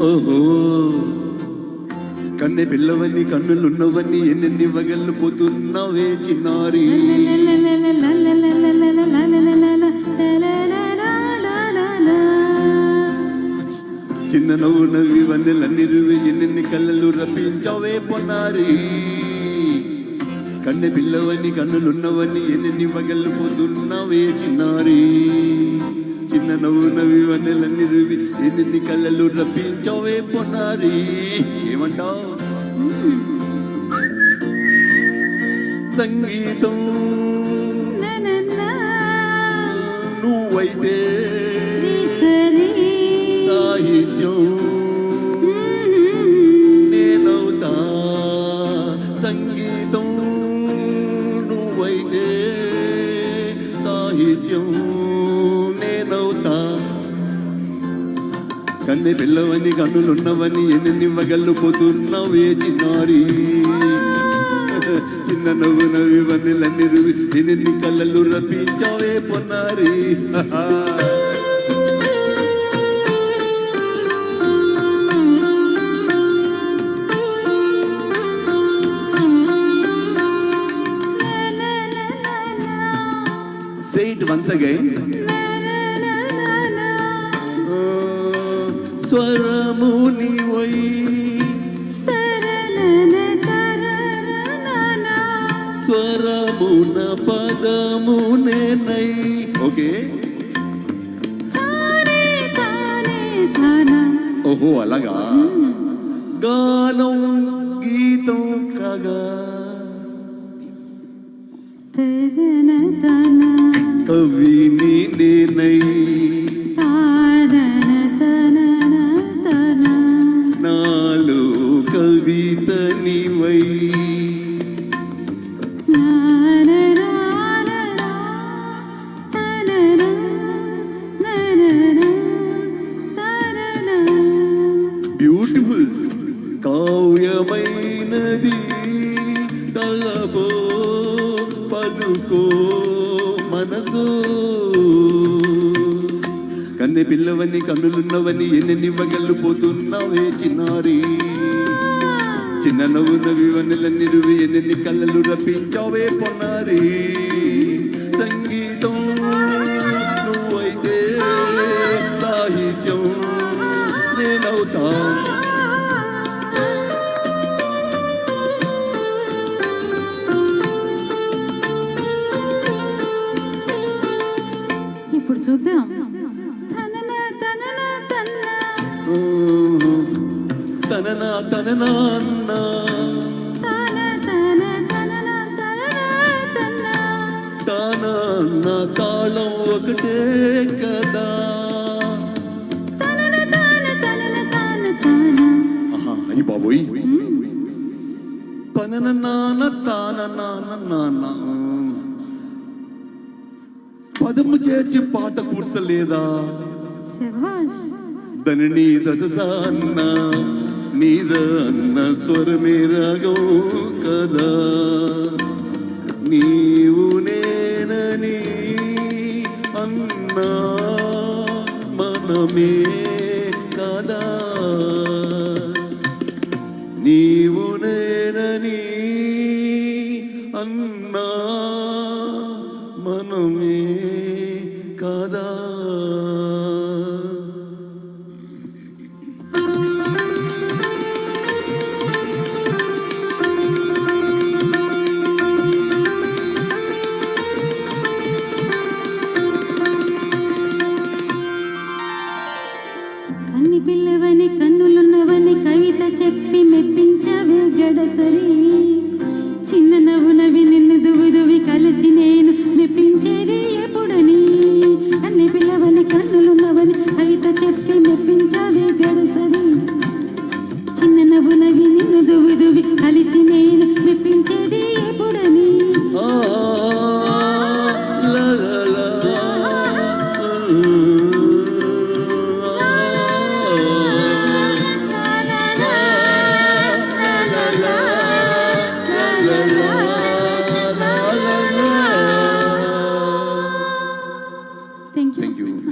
ఓహో కన్నె పిల్లవన్నీ కన్నులున్నవన్నీ ఎన్నెన్ని వగళ్ళు పోతున్నావే చిన్నారి. చిన్న నవ్వు నవ్వి వన్నెలన్నీ ఎన్నెన్ని కళ్ళలు రప్పించావే పొన్నారి. కన్నె పిల్లవన్నీ కన్నులున్నవన్నీ ఎన్నెన్ని వగళ్ళు పోతున్నావే చిన్నారి. చిన్న నవ్వు నవ్వి వన్నెలన్నీ రువి ఎన్నెన్ని కళ్ళలు రప్పించావే పొన్నారి. ఏమంటావు? సంగీతం నువ్వైతే సాహిత్యం నేనవుతా. సంగీతం నువ్వైతే సాహిత్యం నేనవుతా. కన్నె పిల్లవని కన్నులున్నవని ఎన్నెన్ని వగళ్ళు పోతున్నావే చిన్నారి. చిన్న నవ్వు నవ్వి వన్నెలన్నీ రువి ఎన్నెన్ని కళ్ళలు రప్పించావే పొన్నారి. Say it once again. స్వరముని వై స్వరమున పదమునే నై. ఓకే ఓహో అలాగా. గానం గీతం కాగా కవిని నేనై నాలో కవిత నీవై. బ్యూటిఫుల్ కావ్యమైనది తలపో పలుకో మనసు. కన్నె పిల్లవని కన్నులున్నవని ఎన్నెన్ని వగళ్ళు పోతున్నావే చిన్నారి. చిన్న నవ్వు నవ్వి వన్నెలన్నీ రువి ఎన్నెన్ని కళ్ళలు రప్పించావే పొన్నారి. సంగీతం నువ్వైతే సాహిత్యం నేనవుతా. ఇప్పుడు చూద్దాం. తననా తననా అన్నా తానా తాళం ఒకటే కదా. అయ్యి బాబోయ్. తనన నాన్న తాన నాన్న నాన్న పదము చేర్చి పాట కూర్చలేదా. ధనని దశసాన్న నీద అన్న స్వరమే రాగం కదా. నీవు నేనని అన్నా మనమే కదా. నీవు నేనని అన్నా మనమే కదా. కన్ని పిల్లవని కన్నులున్నవని కవిత చెప్పి మెప్పించవే గడసరి. చిన్న నవ్వు నవ్వి నిన్ను దువి దువి కలిసి నేను మెప్పించేది ఎప్పుడు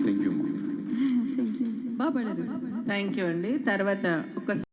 థ్యాంక్ యూ బాగా పాడారు. థ్యాంక్ యూ అండి. తర్వాత ఒక